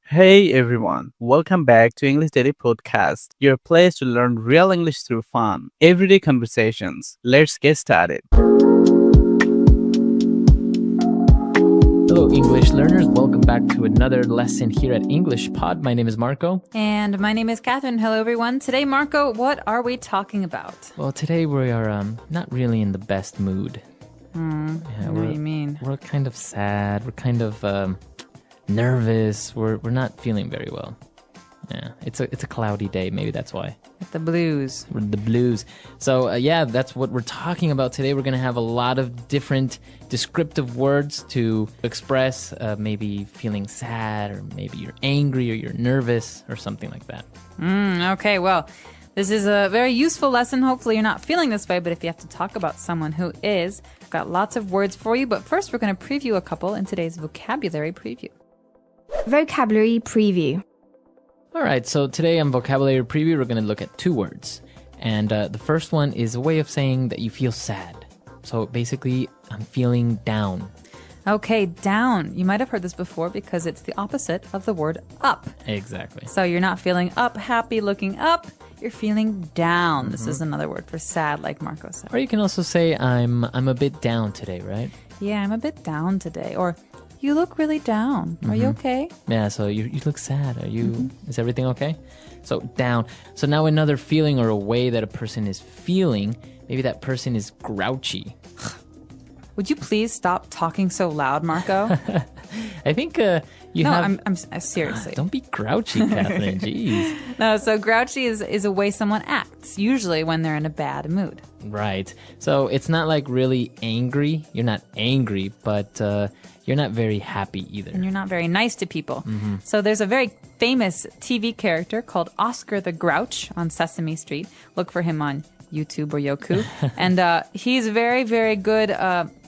Hey everyone, welcome back to English Daily Podcast, your place to learn real English through fun, everyday conversations. Let's get started. Hello, English learners. Welcome back to another lesson here at English Pod. My name is Marco. And my name is Catherine. Hello, everyone. Today, Marco, what are we talking about? Well, today we are not really in the best mood. What do you mean? We're kind of sad. We're kind of nervous. We're not feeling very well. Yeah, it's a cloudy day. Maybe that's why. The blues. We're the blues. So that's what we're talking about today. We're gonna have a lot of different descriptive words to express maybe feeling sad, or maybe you're angry, or you're nervous, or something like that. Okay, well, this is a very useful lesson. Hopefully you're not feeling this way, but if you have to talk about someone who is, I've got lots of words for you. But first, we're going to preview a couple in today's vocabulary preview. Vocabulary preview. All right, so today on Vocabulary Preview, we're going to look at two words. And the first one is a way of saying that you feel sad. So basically, I'm feeling down. Okay, down. You might have heard this before because it's the opposite of the word up. Exactly. So you're not feeling up, happy, looking up. You're feeling down. This is another word for sad, like Marco said. Or you can also say, I'm a bit down today, right? Yeah, I'm a bit down today. Or you look really down. Are you okay? Yeah, so you look sad. Are you? Is everything okay? So down. So now another feeling or a way that a person is feeling, maybe that person is grouchy. Would you please stop talking so loud, Marco? I think you No, have... I'm seriously. Don't be grouchy, Catherine. Jeez. No, so grouchy is a way someone acts, usually when they're in a bad mood. Right. So it's not like really angry. You're not angry, but you're not very happy either. And you're not very nice to people. So there's a very famous TV character called Oscar the Grouch on Sesame Street. Look for him on YouTube or Yoku. And he's very, very good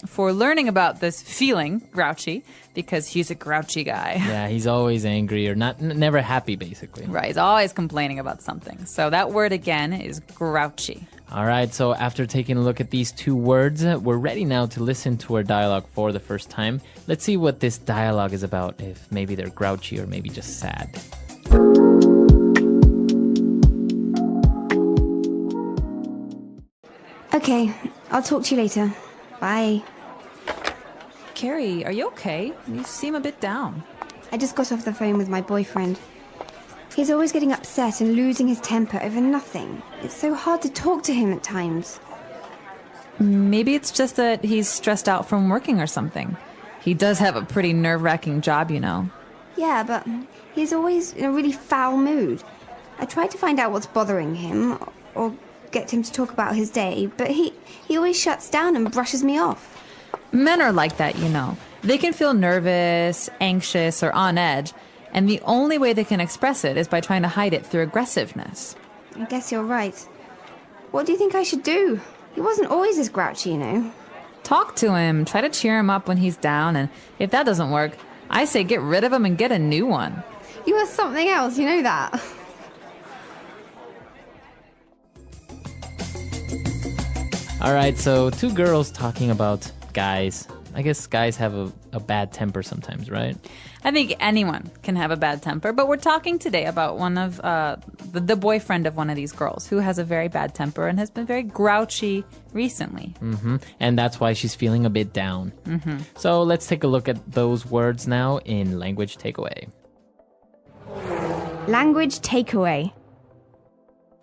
for learning about this feeling, grouchy, because he's a grouchy guy. Yeah, he's always angry or never happy, basically. Right, he's always complaining about something. So that word again is grouchy. All right, so after taking a look at these two words, we're ready now to listen to our dialogue for the first time. Let's see what this dialogue is about, if maybe they're grouchy or maybe just sad. Okay, I'll talk to you later. Bye. Carrie, are you okay? You seem a bit down. I just got off the phone with my boyfriend. He's always getting upset and losing his temper over nothing. It's so hard to talk to him at times. Maybe it's just that he's stressed out from working or something. He does have a pretty nerve-wracking job, you know. Yeah, but he's always in a really foul mood. I tried to find out what's bothering him or get him to talk about his day, but he always shuts down and brushes me off. Men are like that, you know. They can feel nervous, anxious, or on edge, and the only way they can express it is by trying to hide it through aggressiveness. I guess you're right. What do you think I should do? He wasn't always this grouchy, you know. Talk to him, try to cheer him up when he's down, and if that doesn't work, I say get rid of him and get a new one. You are something else, you know that. All right, so two girls talking about guys. I guess guys have a bad temper sometimes, right? I think anyone can have a bad temper, but we're talking today about one of the boyfriend of one of these girls who has a very bad temper and has been very grouchy recently. And that's why she's feeling a bit down. So let's take a look at those words now in Language Takeaway. Language takeaway.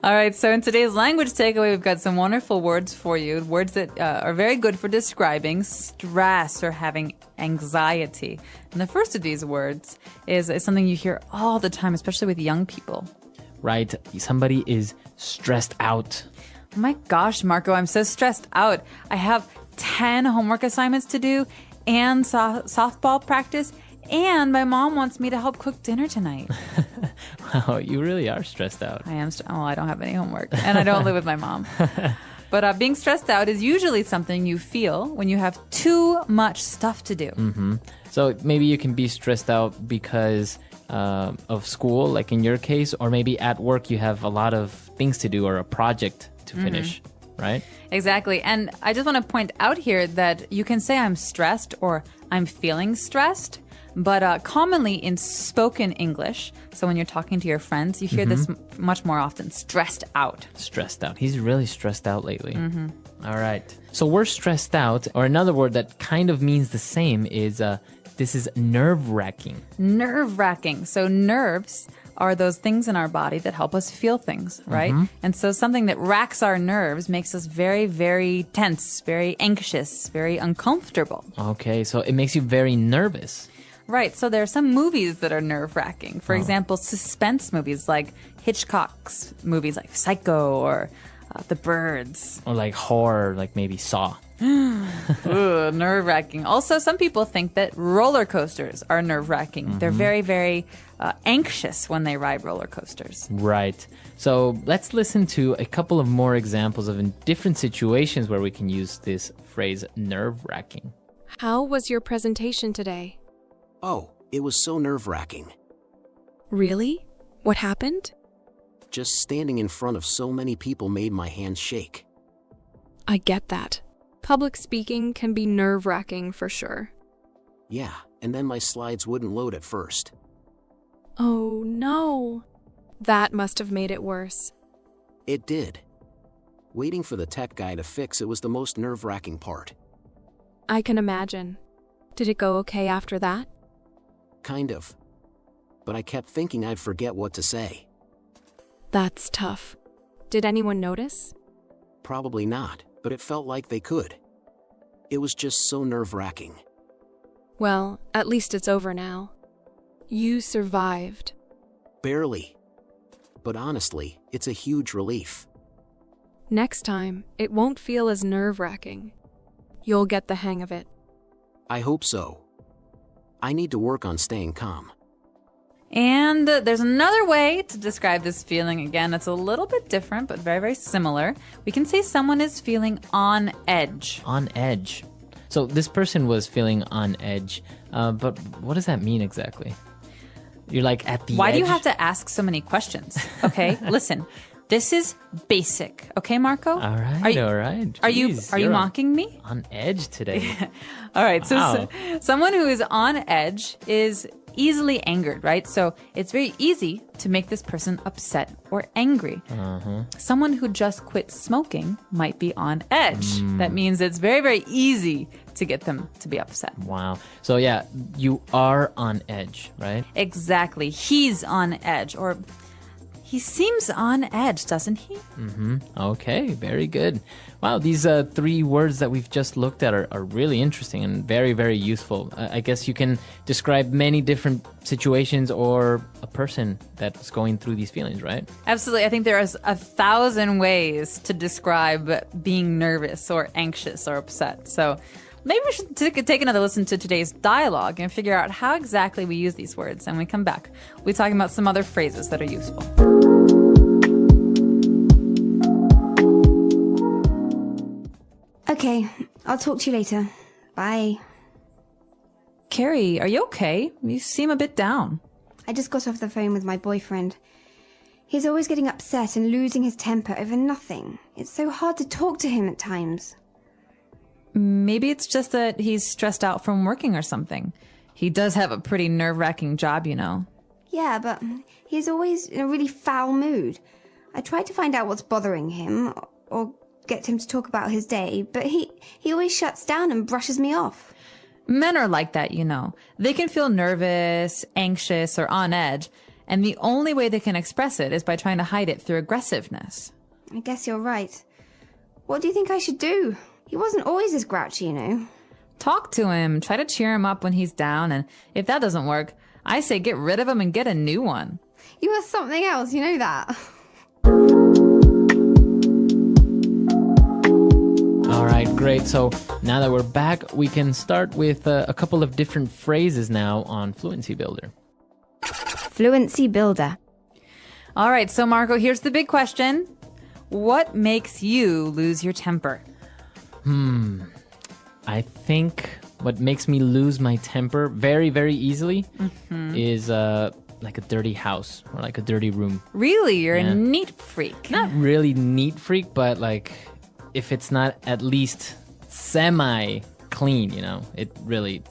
All right, so in today's language takeaway, we've got some wonderful words for you. Words that are very good for describing stress or having anxiety. And the first of these words is something you hear all the time, especially with young people. Right, somebody is stressed out. Oh my gosh, Marco, I'm so stressed out. I have 10 homework assignments to do and softball practice, and my mom wants me to help cook dinner tonight. Wow, you really are stressed out. I am. Well, I don't have any homework, and I don't live with my mom. But being stressed out is usually something you feel when you have too much stuff to do. So maybe you can be stressed out because of school, like in your case, or maybe at work you have a lot of things to do or a project to finish. right? Exactly. And I just want to point out here that you can say I'm stressed or I'm feeling stressed, but commonly in spoken English, so when you're talking to your friends, you hear this much more often, stressed out. Stressed out. He's really stressed out lately. All right. So we're stressed out, or another word that kind of means the same is this is nerve-wracking. Nerve-wracking. So nerves are those things in our body that help us feel things, right? And so something that racks our nerves makes us very, very tense, very anxious, very uncomfortable. Okay, so it makes you very nervous. Right. So there are some movies that are nerve-wracking. For example, suspense movies like Hitchcock's movies like Psycho or The Birds. Or like horror, like maybe Saw. Ooh, nerve-wracking. Also, some people think that roller coasters are nerve-wracking. They're very, very anxious when they ride roller coasters. Right. So let's listen to a couple of more examples of in different situations where we can use this phrase nerve-wracking. How was your presentation today? Oh, it was so nerve-wracking. Really? What happened? Just standing in front of so many people made my hands shake. I get that. Public speaking can be nerve-wracking for sure. Yeah, and then my slides wouldn't load at first. Oh no. That must have made it worse. It did. Waiting for the tech guy to fix it was the most nerve-wracking part. I can imagine. Did it go okay after that? Kind of. But I kept thinking I'd forget what to say. That's tough. Did anyone notice? Probably not, but it felt like they could. It was just so nerve-wracking. Well, at least it's over now. You survived. Barely. But honestly, it's a huge relief. Next time, it won't feel as nerve-wracking. You'll get the hang of it. I hope so. I need to work on staying calm. And there's another way to describe this feeling. Again, it's a little bit different, but very, very similar. We can say someone is feeling on edge. On edge. So this person was feeling on edge, but what does that mean exactly? You're like at the edge? Why do you have to ask so many questions? Okay, listen. This is basic. Okay, Marco? All right, all right. Are you You're mocking me? on edge today? All right, so, Wow. someone who is on edge is easily angered, right? So it's very easy to make this person upset or angry. Someone who just quit smoking might be on edge. That means it's very, very easy to get them to be upset. Wow. So yeah, you are on edge, right? Exactly. He's on edge, or he seems on edge, doesn't he? Okay, very good. Wow, these three words that we've just looked at are really interesting and very, very useful. I guess you can describe many different situations or a person that's going through these feelings, right? Absolutely. I think there is 1,000 ways to describe being nervous or anxious or upset. So maybe we should take another listen to today's dialogue and figure out how exactly we use these words. And when we come back, we'll be talking about some other phrases that are useful. Okay, I'll talk to you later. Bye. Carrie, are you okay? You seem a bit down. I just got off the phone with my boyfriend. He's always getting upset and losing his temper over nothing. It's so hard to talk to him at times. Maybe it's just that he's stressed out from working or something. He does have a pretty nerve-wracking job, you know. Yeah, but he's always in a really foul mood. I tried to find out what's bothering him or get him to talk about his day, but he always shuts down and brushes me off. Men are like that, you know. They can feel nervous, anxious, or on edge, and the only way they can express it is by trying to hide it through aggressiveness. I guess you're right. What do you think I should do? He wasn't always this grouchy, you know. Talk to him, try to cheer him up when he's down, and if that doesn't work, I say get rid of him and get a new one. You are something else, you know that. All right, great. So now that we're back, we can start with a couple of different phrases now on Fluency Builder. Fluency Builder. All right, so Marco, here's the big question. What makes you lose your temper? I think what makes me lose my temper very, very easily is like a dirty house or like a dirty room. Really? You're Yeah. a neat freak. Not really neat freak, but like if it's not at least semi clean, it really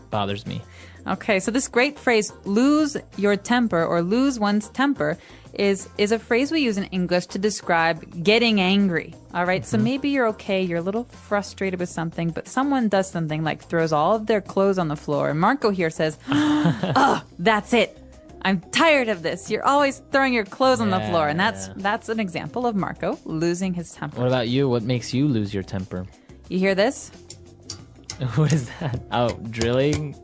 bothers me. Okay, so this great phrase, lose your temper or lose one's temper, is a phrase we use in English to describe getting angry. All right, so maybe you're okay, you're a little frustrated with something, but someone does something like throws all of their clothes on the floor. And Marco here says, oh, that's it. I'm tired of this. You're always throwing your clothes on the floor. And that's an example of Marco losing his temper. What about you? What makes you lose your temper? You hear this? What is that? Oh, drilling?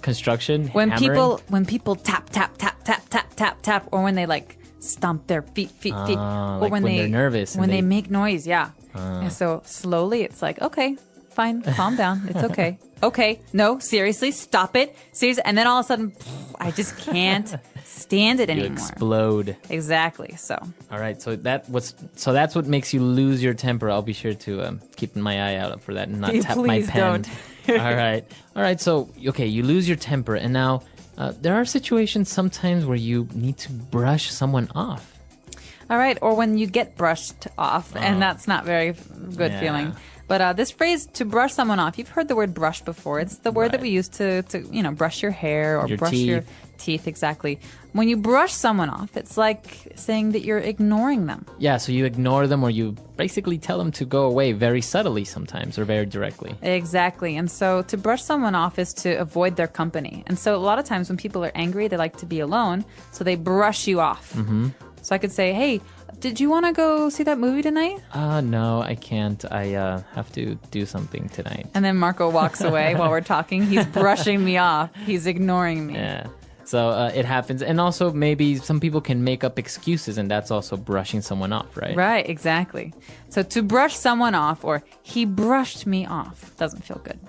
Construction? When hammering? people tap, tap, tap, tap, tap, tap, tap, or when they like stomp their feet, or like when they're nervous. When they make noise, yeah. And so slowly it's like, okay, fine, calm down. It's okay. Okay, no, seriously, stop it. Seriously. And then all of a sudden, I just can't stand it You anymore. explode. Exactly. So. All right, so that's what makes you lose your temper. I'll be sure to keep my eye out for that and not tap my Please pen. don't. All right. So okay, you lose your temper, and now there are situations sometimes where you need to brush someone off. All right, or when you get brushed off, and that's not very good feeling. But this phrase, to brush someone off, you've heard the word brush before. It's the word that we use to brush your hair or Your brush teeth. your teeth, exactly. When you brush someone off, it's like saying that you're ignoring them. Yeah, so you ignore them or you basically tell them to go away very subtly sometimes or very directly. Exactly. And so to brush someone off is to avoid their company. And so a lot of times when people are angry, they like to be alone, so they brush you off. Mm-hmm. So I could say, hey, did you want to go see that movie tonight? No, I can't. I have to do something tonight. And then Marco walks away while we're talking. He's brushing me off. He's ignoring me. Yeah. So it happens. And also maybe some people can make up excuses, and that's also brushing someone off, right? Right, exactly. So to brush someone off or he brushed me off doesn't feel good.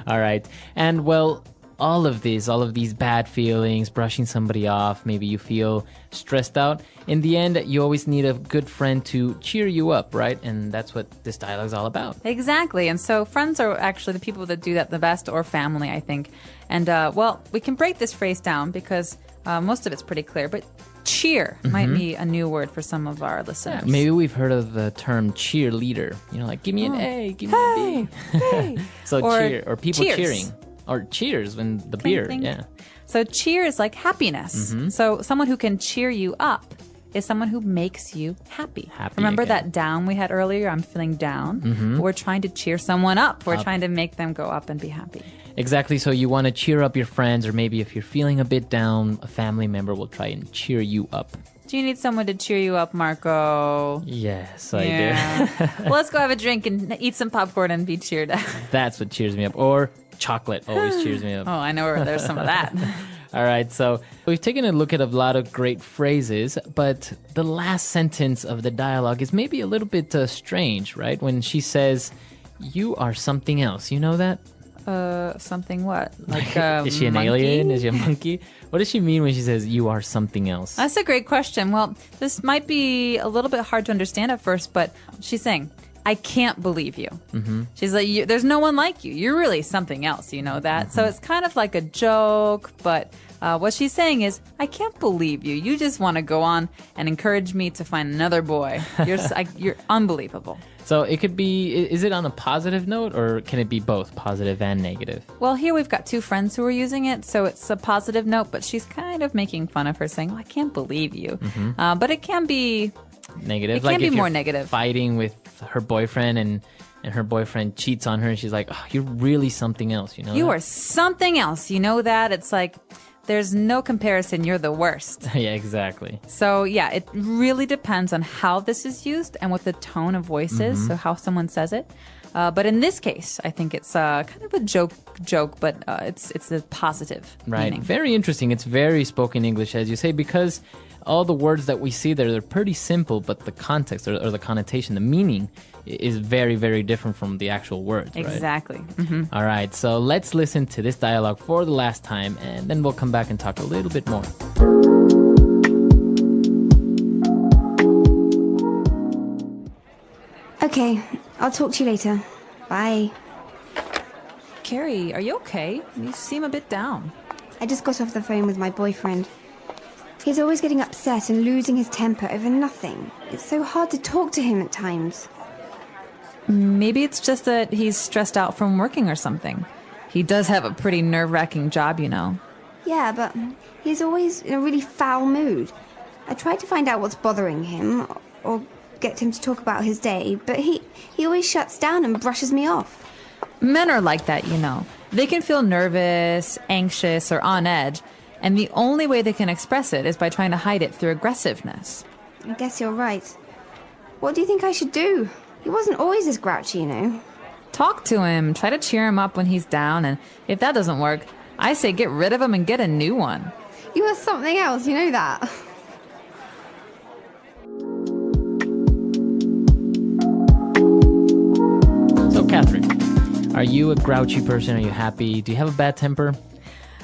All right. And well, all of these bad feelings, brushing somebody off, maybe you feel stressed out. In the end, you always need a good friend to cheer you up, right? And that's what this dialogue is all about. Exactly. And so friends are actually the people that do that the best, or family, I think. And, we can break this phrase down because most of it's pretty clear. But cheer might be a new word for some of our listeners. Yeah, maybe we've heard of the term cheerleader. Like, give me an A, give me a B. Hey. So Or cheer, or people cheers. cheering. Or cheers when the Clink, beer, clink. yeah. So cheer is like happiness. So someone who can cheer you up is someone who makes you happy. Remember again. that down we had earlier? I'm feeling down. We're trying to cheer someone up. We're trying to make them go up and be happy. Exactly. So you want to cheer up your friends, or maybe if you're feeling a bit down, a family member will try and cheer you up. Do you need someone to cheer you up, Marco? Yes, I Yeah. do. Well, let's go have a drink and eat some popcorn and be cheered up. That's what cheers me up. Or chocolate always cheers me up. Oh, I know where there's some of that. All right, so we've taken a look at a lot of great phrases, but the last sentence of the dialogue is maybe a little bit strange, right? When she says, "You are something else." You know that? Something what? Like Is she an monkey? alien? Is she a monkey? What does she mean when she says, "You are something else"? That's a great question. Well, this might be a little bit hard to understand at first, but she's saying, I can't believe you. Mm-hmm. She's like, there's no one like you. You're really something else, you know that? So it's kind of like a joke, but what she's saying is, I can't believe you. You just want to go on and encourage me to find another boy. You're unbelievable. So it could be, is it on a positive note, or can it be both positive and negative? Well, here we've got two friends who are using it, so it's a positive note, but she's kind of making fun of her, saying, I can't believe you. But it can be Negative. It can like be if more you're negative. Fighting with her boyfriend and her boyfriend cheats on her and she's like, oh, you're really something else, you know? You that? are something else. You know that? It's like, there's no comparison. You're the worst. Yeah, exactly. So, yeah, it really depends on how this is used and what the tone of voice is, so how someone says it. But in this case, I think it's kind of a joke, but it's a positive Right. meaning. Very interesting. It's very spoken English, as you say, because all the words that we see there, they're pretty simple, but the context or the connotation, the meaning is very, very different from the actual words, right? Exactly. All right, so let's listen to this dialogue for the last time, and then we'll come back and talk a little bit more. Okay, I'll talk to you later. Bye. Carrie, are you okay? You seem a bit down. I just got off the phone with my boyfriend. He's always getting upset and losing his temper over nothing. It's so hard to talk to him at times. Maybe it's just that he's stressed out from working or something. He does have a pretty nerve-wracking job, you know. Yeah, but he's always in a really foul mood. I tried to find out what's bothering him or get him to talk about his day, but he always shuts down and brushes me off. Men are like that, you know. They can feel nervous, anxious, or on edge, and the only way they can express it is by trying to hide it through aggressiveness. I guess you're right. What do you think I should do? He wasn't always this grouchy, you know. Talk to him, try to cheer him up when he's down, and if that doesn't work, I say get rid of him and get a new one. You are something else, you know that. So, Catherine, are you a grouchy person? Are you happy? Do you have a bad temper?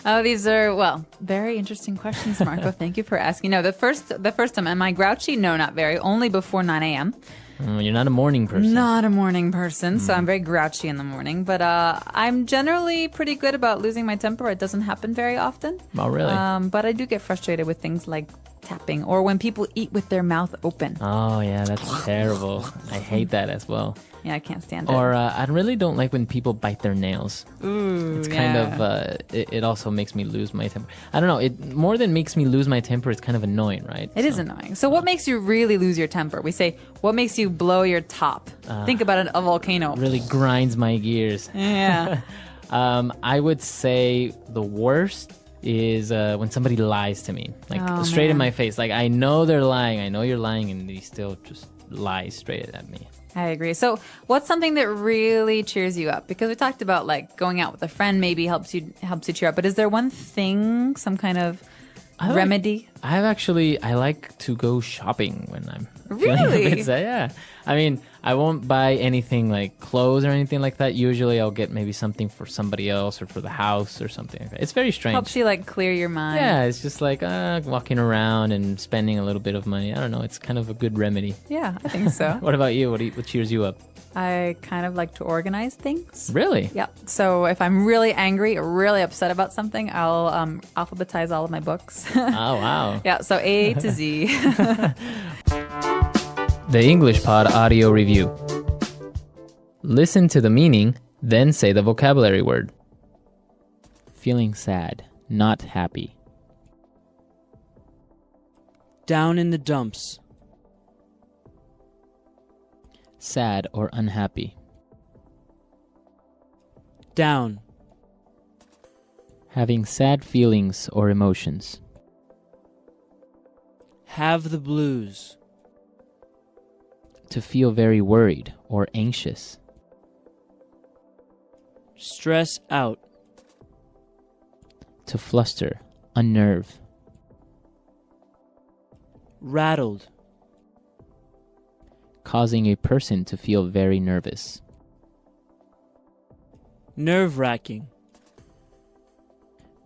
Oh, these are, well, very interesting questions, Marco. Thank you for asking. No, the first time, am I grouchy? No, not very. Only before 9 a.m. You're not a morning person. Not a morning person, so I'm very grouchy in the morning. But I'm generally pretty good about losing my temper. It doesn't happen very often. Oh, really? But I do get frustrated with things like tapping or when people eat with their mouth open. Oh, yeah, that's terrible. I hate that as well. Yeah, I can't stand it. Or I really don't like when people bite their nails. Ooh, It's kind of, it also makes me lose my temper. I don't know, it more than makes me lose my temper, it's kind of annoying, right? It is annoying. So what makes you really lose your temper? We say, what makes you blow your top? Think about a volcano. Really grinds my gears. Yeah. I would say the worst is when somebody lies to me, like Oh, straight in man. my face. Like, I know they're lying, I know you're lying, and they still just lie straight at me. I agree. So what's something that really cheers you up? Because we talked about like going out with a friend maybe helps you cheer up. But is there one thing, some kind of remedy? I like to go shopping when I'm feeling Really? a bit sad. Yeah. I mean, I won't buy anything like clothes or anything like that. Usually I'll get maybe something for somebody else or for the house or something like that. It's very strange. Helps you like clear your mind. Yeah, it's just like walking around and spending a little bit of money. I don't know. It's kind of a good remedy. Yeah, I think so. What about you? What cheers you up? I kind of like to organize things. Really? Yeah. So if I'm really angry or really upset about something, I'll alphabetize all of my books. Oh, wow. Yeah. So A to Z. The English Pod Audio Review. Listen to the meaning, then say the vocabulary word. Feeling sad, not happy. Down in the dumps. Sad or unhappy. Down. Having sad feelings or emotions. Have the blues. To feel very worried or anxious. Stress out. To fluster, unnerve. Rattled. Causing a person to feel very nervous. Nerve-wracking.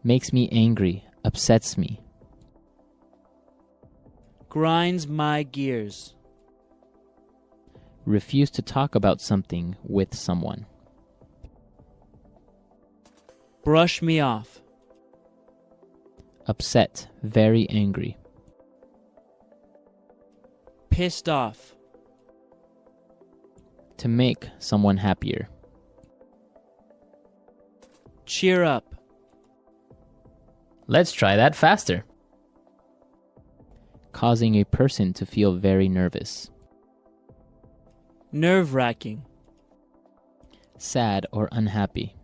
Makes me angry, upsets me. Grinds my gears. Refuse to talk about something with someone. Brush me off. Upset, very angry. Pissed off. To make someone happier. Cheer up. Let's try that faster. Causing a person to feel very nervous. Nerve-wracking. Sad or unhappy.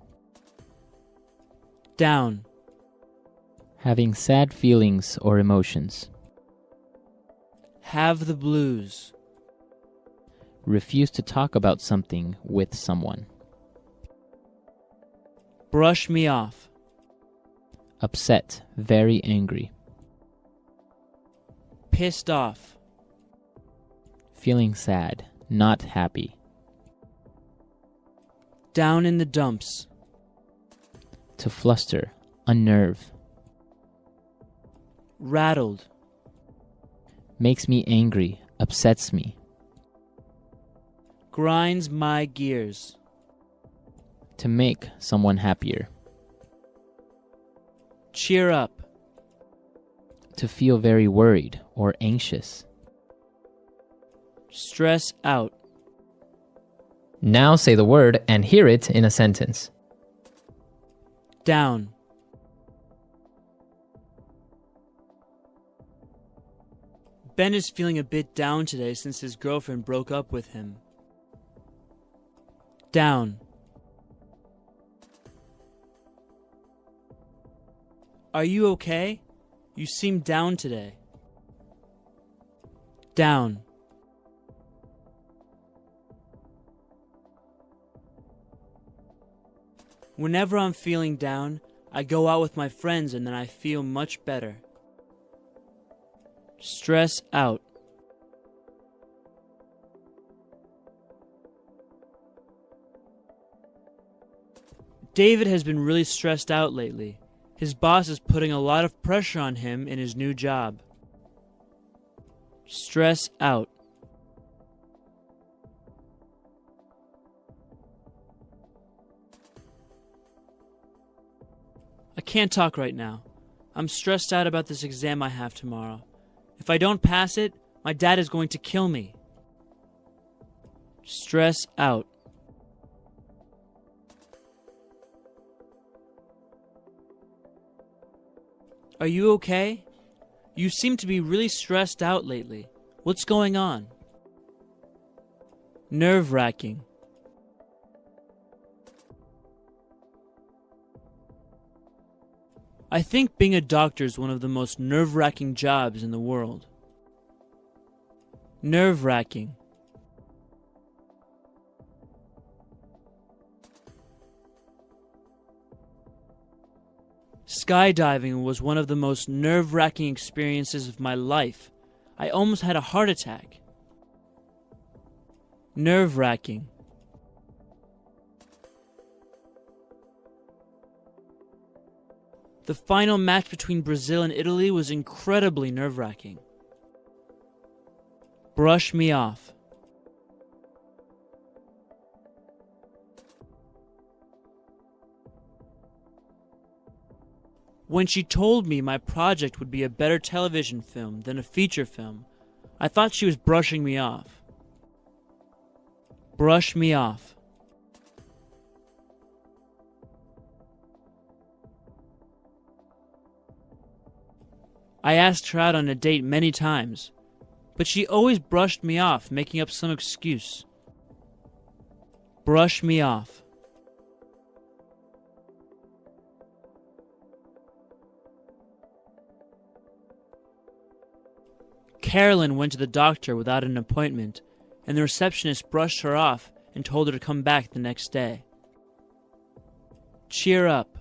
Down. Having sad feelings or emotions. Have the blues. Refuse to talk about something with someone. Brush me off. Upset, very angry. Pissed off. Feeling sad, not happy. Down in the dumps. To fluster, unnerve. Rattled. Makes me angry, upsets me. Grinds my gears. To make someone happier. Cheer up. to feel very worried or anxious. Stress out. Now say the word and hear it in a sentence. Down. Ben is feeling a bit down today since his girlfriend broke up with him. Down. Are you okay? You seem down today. Down. Whenever I'm feeling down, I go out with my friends and then I feel much better. Stress out. David has been really stressed out lately. His boss is putting a lot of pressure on him in his new job. Stress out. I can't talk right now. I'm stressed out about this exam I have tomorrow. If I don't pass it, my dad is going to kill me. Stress out. Are you okay? You seem to be really stressed out lately. What's going on? Nerve-wracking. I think being a doctor is one of the most nerve-wracking jobs in the world. Nerve-wracking. Skydiving was one of the most nerve-wracking experiences of my life. I almost had a heart attack. Nerve-wracking. The final match between Brazil and Italy was incredibly nerve-wracking. Brush me off. When she told me my project would be a better television film than a feature film, I thought she was brushing me off. Brush me off. I asked her out on a date many times, but she always brushed me off, making up some excuse. Brush me off. Carolyn went to the doctor without an appointment, and the receptionist brushed her off and told her to come back the next day. Cheer up.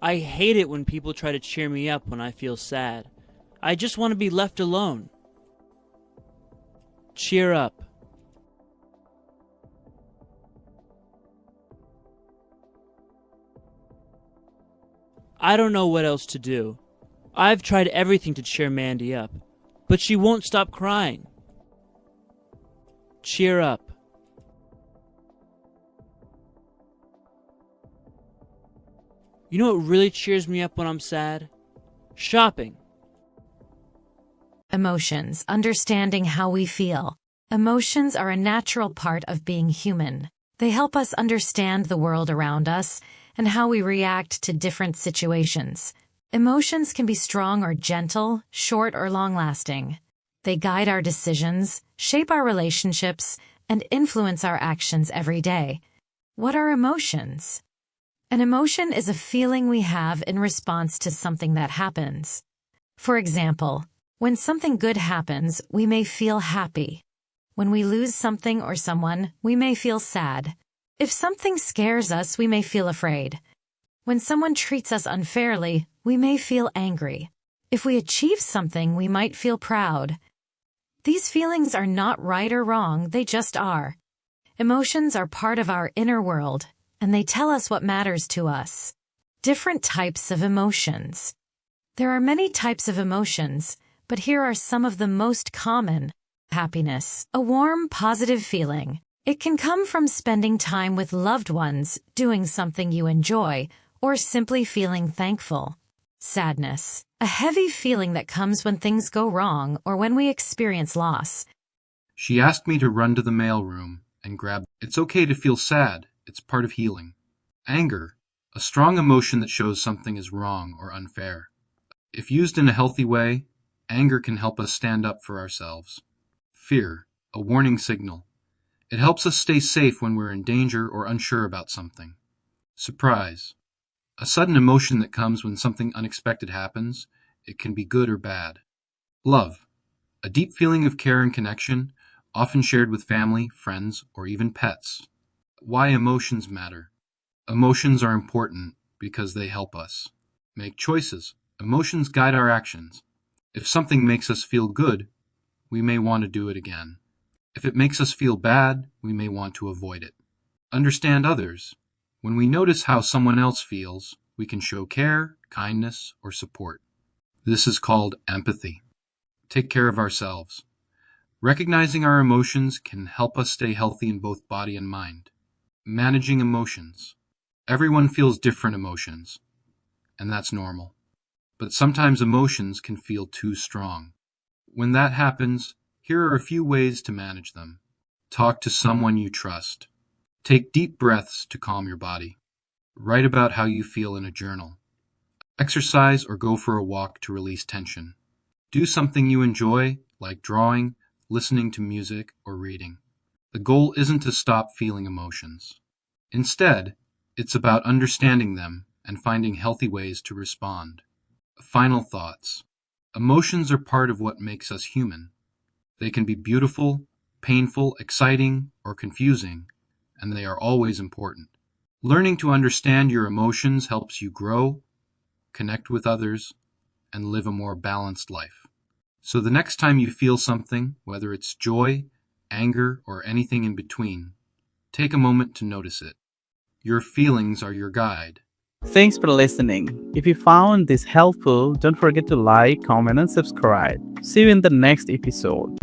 I hate it when people try to cheer me up when I feel sad. I just want to be left alone. Cheer up. I don't know what else to do. I've tried everything to cheer Mandy up, but she won't stop crying. Cheer up. You know what really cheers me up when I'm sad? Shopping. Emotions, understanding how we feel. Emotions are a natural part of being human. They help us understand the world around us and how we react to different situations. Emotions can be strong or gentle, short or long-lasting. They guide our decisions, shape our relationships, and influence our actions every day. What are emotions? An emotion is a feeling we have in response to something that happens. For example, when something good happens, we may feel happy. When we lose something or someone, we may feel sad. If something scares us, we may feel afraid. When someone treats us unfairly, we may feel angry. If we achieve something, we might feel proud. These feelings are not right or wrong, they just are. Emotions are part of our inner world, and they tell us what matters to us. Different types of emotions. There are many types of emotions, but here are some of the most common. Happiness, a warm, positive feeling. It can come from spending time with loved ones, doing something you enjoy, or simply feeling thankful. Sadness, a heavy feeling that comes when things go wrong or when we experience loss. She asked me to run to the mailroom and grab. It's okay to feel sad. It's part of healing. Anger, a strong emotion that shows something is wrong or unfair. If used in a healthy way, anger can help us stand up for ourselves. Fear, a warning signal. It helps us stay safe when we're in danger or unsure about something. Surprise, a sudden emotion that comes when something unexpected happens. It can be good or bad. Love, a deep feeling of care and connection, often shared with family, friends, or even pets. Why emotions matter. Emotions are important because they help us make choices. Emotions guide our actions. If something makes us feel good, we may want to do it again. If it makes us feel bad, we may want to avoid it. Understand others. When we notice how someone else feels, we can show care, kindness, or support. This is called empathy. Take care of ourselves. Recognizing our emotions can help us stay healthy in both body and mind. Managing emotions. Everyone feels different emotions, and that's normal. But sometimes emotions can feel too strong. When that happens, here are a few ways to manage them. Talk to someone you trust. Take deep breaths to calm your body. Write about how you feel in a journal. Exercise or go for a walk to release tension. Do something you enjoy, like drawing, listening to music, or reading. The goal isn't to stop feeling emotions. Instead, it's about understanding them and finding healthy ways to respond. Final thoughts. Emotions are part of what makes us human. They can be beautiful, painful, exciting, or confusing, and they are always important. Learning to understand your emotions helps you grow, connect with others, and live a more balanced life. So the next time you feel something, whether it's joy, anger, or anything in between, take a moment to notice it. Your feelings are your guide. Thanks for listening. If you found this helpful, don't forget to like, comment, and subscribe. See you in the next episode.